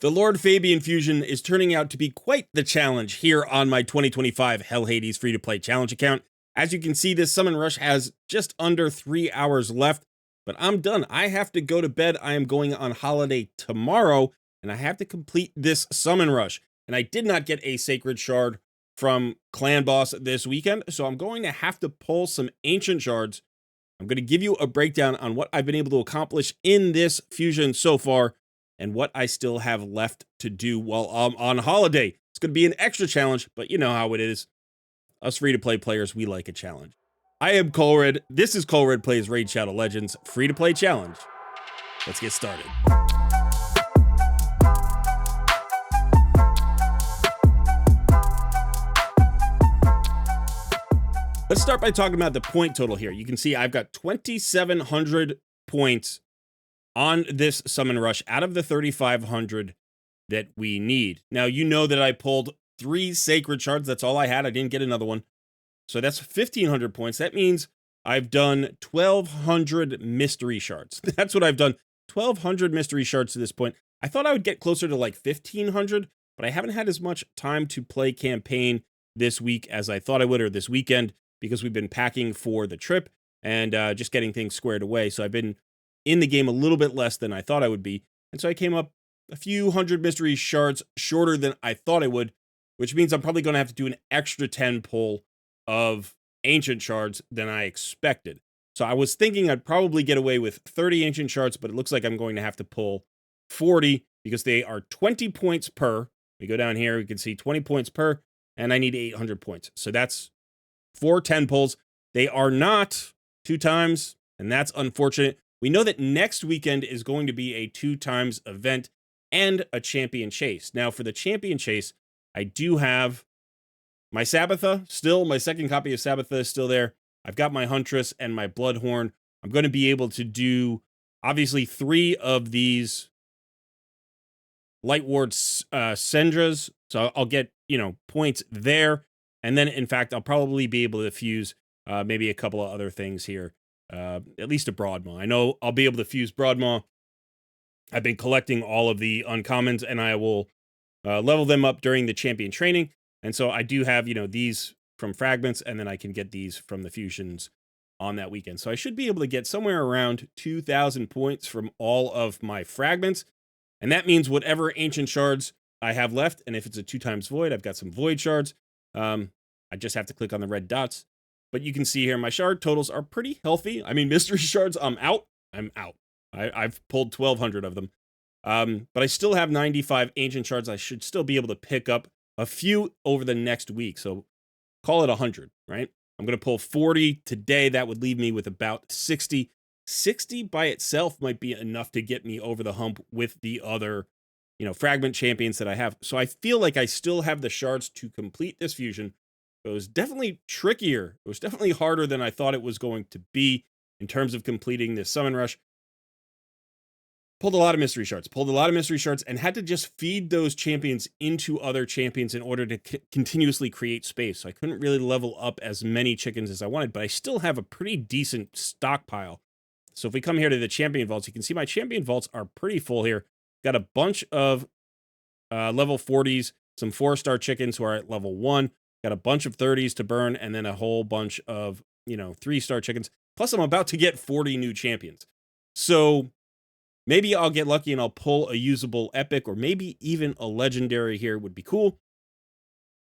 The Lord Fabian fusion is turning out to be quite the challenge here on my 2025 Hell Hades free-to-play challenge account. As you can see, this Summon Rush has just under 3 hours left, but I'm done. I have to go to bed. I am going on holiday tomorrow, and I have to complete this Summon Rush. And I did not get a Sacred Shard from Clan Boss this weekend, so I'm going to have to pull some Ancient Shards. I'm going to give you a breakdown on what I've been able to accomplish in this fusion so far, and what I still have left to do while I'm on holiday. It's going to be an extra challenge, but you know how it is. Us free-to-play players, we like a challenge. I am Colred. This is Colred Plays Raid Shadow Legends free-to-play challenge. Let's get started. Let's start by talking about the point total here. You can see I've got 2,700 points on this Summon Rush out of the 3,500 that we need. Now, you know that I pulled 3 Sacred Shards. That's all I had. I didn't get another one. So that's 1,500 points. That means I've done 1,200 Mystery Shards. That's what I've done. 1,200 Mystery Shards to this point. I thought I would get closer to like 1,500, but I haven't had as much time to play campaign this week as I thought I would, or this weekend, because we've been packing for the trip and just getting things squared away. So I've been in the game a little bit less than I thought I would be. And so I came up a few hundred mystery shards shorter than I thought I would, which means I'm probably going to have to do an extra 10 pull of ancient shards than I expected. So I was thinking I'd probably get away with 30 ancient shards, but it looks like I'm going to have to pull 40 because they are 20 points per. We go down here, we can see 20 points per, and I need 800 points. So that's 4 10 pulls. They are not 2 times, and that's unfortunate. We know that next weekend is going to be a 2 times event and a champion chase. Now, for the champion chase, I do have my Sabbatha still. My second copy of Sabbatha is still there. I've got my Huntress and my Bloodhorn. I'm going to be able to do, obviously, 3 of these Light Ward Sendras. So I'll get, points there. And then, in fact, I'll probably be able to fuse maybe a couple of other things here. At least a Broadmaw. I know I'll be able to fuse Broadmaw. I've been collecting all of the uncommons, and I will level them up during the champion training. And so I do have, these from fragments, and then I can get these from the fusions on that weekend. So I should be able to get somewhere around 2,000 points from all of my fragments. And that means whatever ancient shards I have left, and if it's a 2 times void, I've got some void shards. I just have to click on the red dots. But you can see here, my shard totals are pretty healthy. I mean, mystery shards, I'm out. I've pulled 1,200 of them. But I still have 95 ancient shards. I should still be able to pick up a few over the next week. So call it 100, right? I'm going to pull 40 today. That would leave me with about 60. 60 by itself might be enough to get me over the hump with the other, fragment champions that I have. So I feel like I still have the shards to complete this fusion. It was definitely trickier. It was definitely harder than I thought it was going to be in terms of completing this Summon Rush. Pulled a lot of mystery shards, and had to just feed those champions into other champions in order to continuously create space. So I couldn't really level up as many chickens as I wanted, but I still have a pretty decent stockpile. So if we come here to the champion vaults, you can see my champion vaults are pretty full here. Got a bunch of level 40s, some 4-star chickens who are at level 1. Got a bunch of 30s to burn, and then a whole bunch of, 3-star chickens. Plus, I'm about to get 40 new champions. So maybe I'll get lucky and I'll pull a usable epic, or maybe even a legendary here would be cool.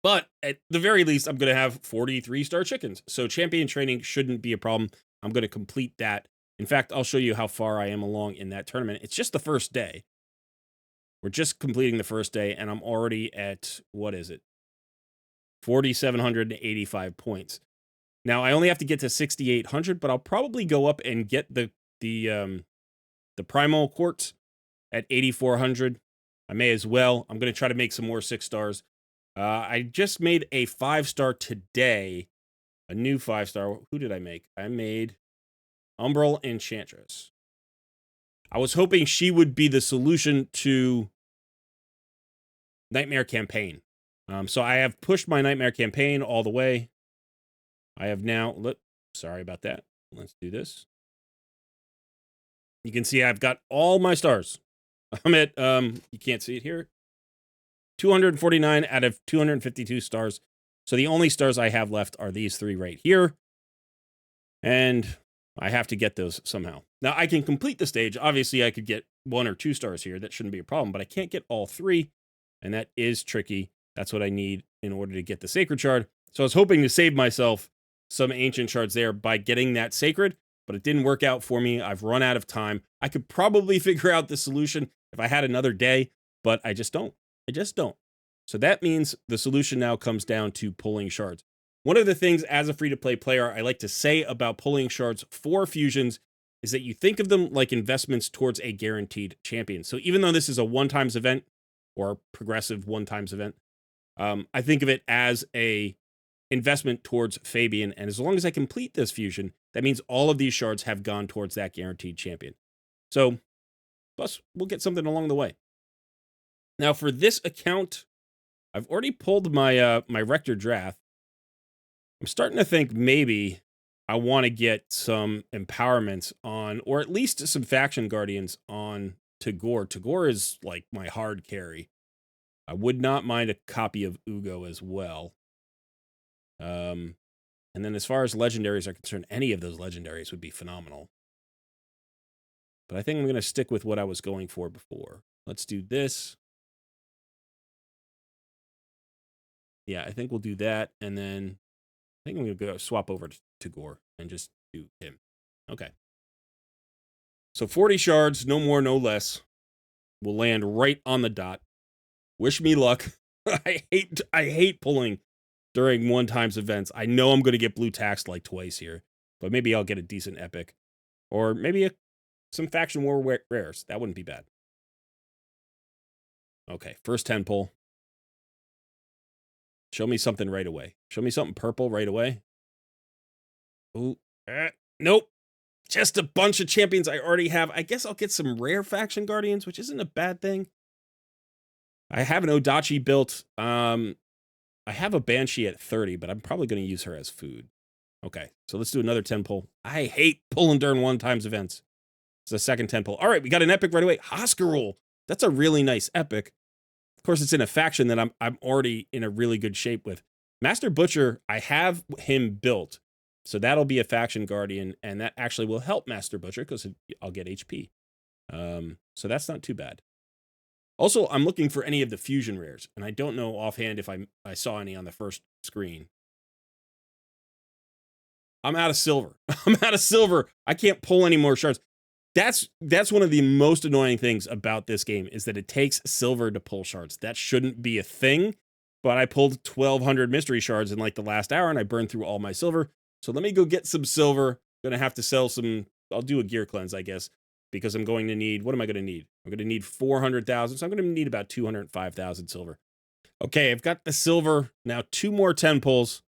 But at the very least, I'm going to have 40 3-star chickens. So champion training shouldn't be a problem. I'm going to complete that. In fact, I'll show you how far I am along in that tournament. It's just the first day. We're just completing the first day, and I'm already at, 4,785 points. Now, I only have to get to 6,800, but I'll probably go up and get the primal quartz at 8,400. I may as well. I'm going to try to make some more 6 stars. I just made a 5-star today, a new 5-star. Who did I make? I made Umbral Enchantress. I was hoping she would be the solution to Nightmare Campaign. So I have pushed my Nightmare Campaign all the way. I have now, sorry about that. Let's do this. You can see I've got all my stars. I'm at, you can't see it here, 249 out of 252 stars. So the only stars I have left are these 3 right here. And I have to get those somehow. Now, I can complete the stage. Obviously, I could get 1 or 2 stars here. That shouldn't be a problem, but I can't get all 3, and that is tricky. That's what I need in order to get the Sacred Shard. So I was hoping to save myself some Ancient Shards there by getting that Sacred, but it didn't work out for me. I've run out of time. I could probably figure out the solution if I had another day, but I just don't. I just don't. So that means the solution now comes down to pulling shards. One of the things as a free-to-play player I like to say about pulling shards for fusions is that you think of them like investments towards a guaranteed champion. So even though this is a one-times event or progressive one-times event, I think of it as a investment towards Fabian. And as long as I complete this fusion, that means all of these shards have gone towards that guaranteed champion. So plus we'll get something along the way. Now for this account, I've already pulled my my Rector Drath. I'm starting to think maybe I want to get some empowerments on, or at least some faction guardians on Tagore. Tagore is like my hard carry. I would not mind a copy of Ugo as well. And then as far as legendaries are concerned, any of those legendaries would be phenomenal. But I think I'm going to stick with what I was going for before. Let's do this. Yeah, I think we'll do that. And then I think I'm going to go swap over to Tagore and just do him. Okay. So 40 shards, no more, no less, will land right on the dot. Wish me luck. I hate pulling during one-times events. I know I'm going to get blue taxed like twice here, but maybe I'll get a decent epic. Or maybe some faction war rares. That wouldn't be bad. Okay, first 10 pull. Show me something right away. Show me something purple right away. Ooh, nope. Just a bunch of champions I already have. I guess I'll get some rare faction guardians, which isn't a bad thing. I have an Odachi built. I have a Banshee at 30, but I'm probably going to use her as food. Okay, so let's do another 10 pull. I hate pulling during one-times events. It's the second 10 pull. All right, we got an epic right away. Hoskarol. That's a really nice epic. Of course, it's in a faction that I'm already in a really good shape with. Master Butcher, I have him built. So that'll be a faction guardian, and that actually will help Master Butcher because I'll get HP. So that's not too bad. Also, I'm looking for any of the fusion rares, and I don't know offhand if I saw any on the first screen. I'm out of silver. I'm out of silver. I can't pull any more shards. That's one of the most annoying things about this game is that it takes silver to pull shards. That shouldn't be a thing, but I pulled 1,200 mystery shards in like the last hour, and I burned through all my silver. So let me go get some silver. Gonna have to sell some. I'll do a gear cleanse, I guess, because I'm going to need. What am I going to need? I'm going to need 400,000. So I'm going to need about 205,000 silver. Okay, I've got the silver now. 2 more 10 pulls.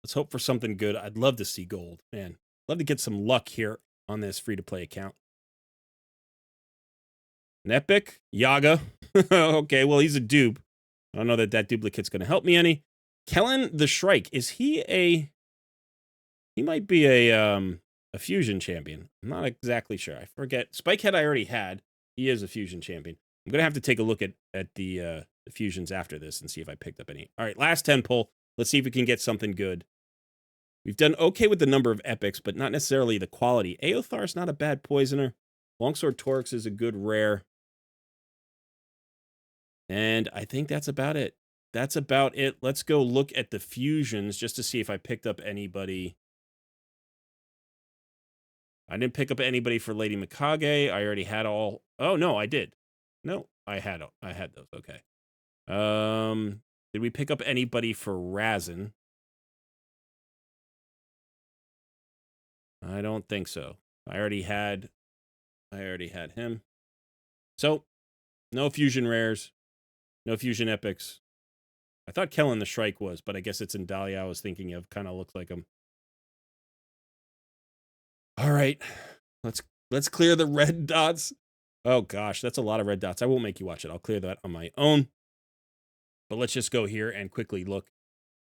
Let's hope for something good. I'd love to see gold, man. Love to get some luck here on this free-to-play account. An epic Yaga. Okay, well he's a dupe. I don't know that that duplicate's going to help me any. Kellen the Shrike. Is he a? He might be a fusion champion. I'm not exactly sure. I forget. Spikehead I already had. He is a fusion champion. I'm gonna have to take a look at the fusions after this and see if I picked up any. All right, last 10 pull. Let's see if we can get something good. We've done okay with the number of epics, but not necessarily the quality. Aothar's not a bad poisoner. Longsword Torx is a good rare. And I think that's about it. That's about it. Let's go look at the fusions just to see if I picked up anybody. I didn't pick up anybody for Lady Mikage. I already had all. Oh no, I did. No, I had those. Okay. Did we pick up anybody for Razin? I don't think so. I already had him. So, no fusion rares, no fusion epics. I thought Kellen the Shrike was, but I guess it's in Dahlia I was thinking of. Kind of looks like him. All right, let's clear the red dots. Oh gosh, that's a lot of red dots. I won't make you watch it. I'll clear that on my own. But let's just go here and quickly look.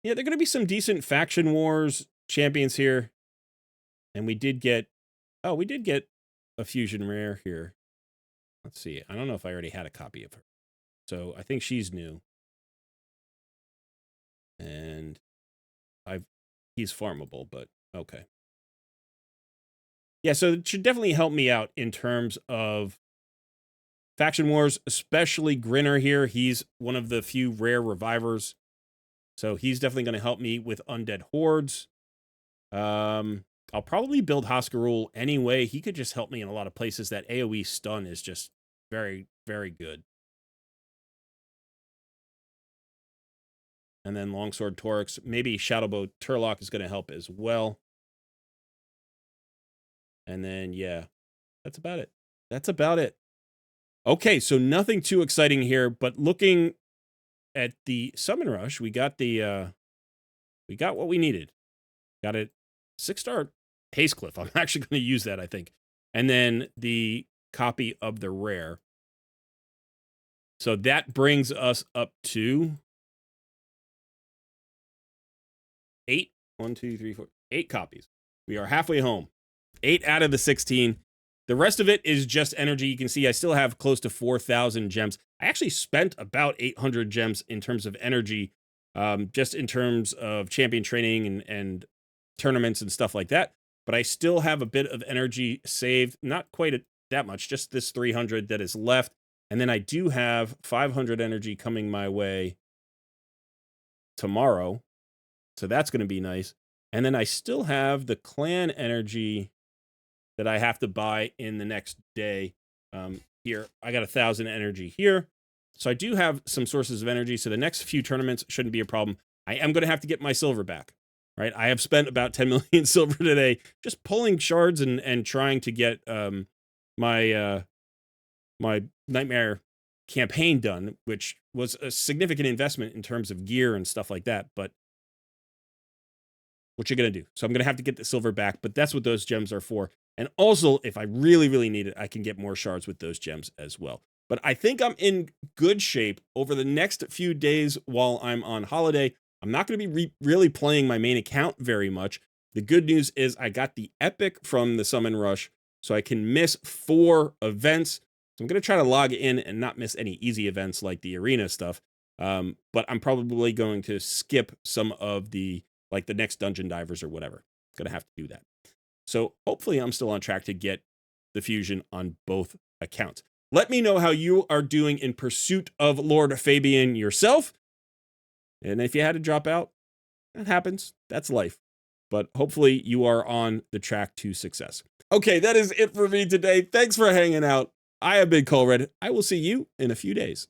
Yeah, there are going to be some decent faction wars champions here. And we did get, oh, we did get a fusion rare here. Let's see. I don't know if I already had a copy of her. So I think she's new. And he's farmable, but okay. Yeah, so it should definitely help me out in terms of faction wars, especially Grinner here. He's one of the few rare revivers. So he's definitely going to help me with undead hordes. I'll probably build Hoskarul anyway. He could just help me in a lot of places. That AoE stun is just very, very good. And then Longsword Torix. Maybe Shadowbow Turlock is going to help as well. And then, yeah, that's about it. That's about it. Okay, so nothing too exciting here, but looking at the Summon Rush, we got we got what we needed. Got it 6-star Hazecliff. I'm actually going to use that, I think. And then the copy of the rare. So that brings us up to 8. 1, 2, 3, 4. 8 copies. We are halfway home. 8 out of the 16. The rest of it is just energy. You can see I still have close to 4,000 gems. I actually spent about 800 gems in terms of energy, just in terms of champion training and tournaments and stuff like that. But I still have a bit of energy saved. Not quite that much, just this 300 that is left. And then I do have 500 energy coming my way tomorrow. So that's going to be nice. And then I still have the clan energy that I have to buy in the next day. Here, I got 1,000 energy here. So I do have some sources of energy. So the next few tournaments shouldn't be a problem. I am going to have to get my silver back, right? I have spent about 10 million silver today just pulling shards and trying to get my Nightmare campaign done, which was a significant investment in terms of gear and stuff like that. But what you're going to do? So I'm going to have to get the silver back, but that's what those gems are for. And also, if I really, really need it, I can get more shards with those gems as well. But I think I'm in good shape over the next few days while I'm on holiday. I'm not going to be really playing my main account very much. The good news is I got the epic from the Summon Rush, so I can miss 4 events. So I'm going to try to log in and not miss any easy events like the arena stuff. But I'm probably going to skip some of the, like the next dungeon divers or whatever. Going to have to do that. So hopefully I'm still on track to get the fusion on both accounts. Let me know how you are doing in pursuit of Lord Fabian yourself. And if you had to drop out, that happens. That's life. But hopefully you are on the track to success. Okay, that is it for me today. Thanks for hanging out. I have been Colred. I will see you in a few days.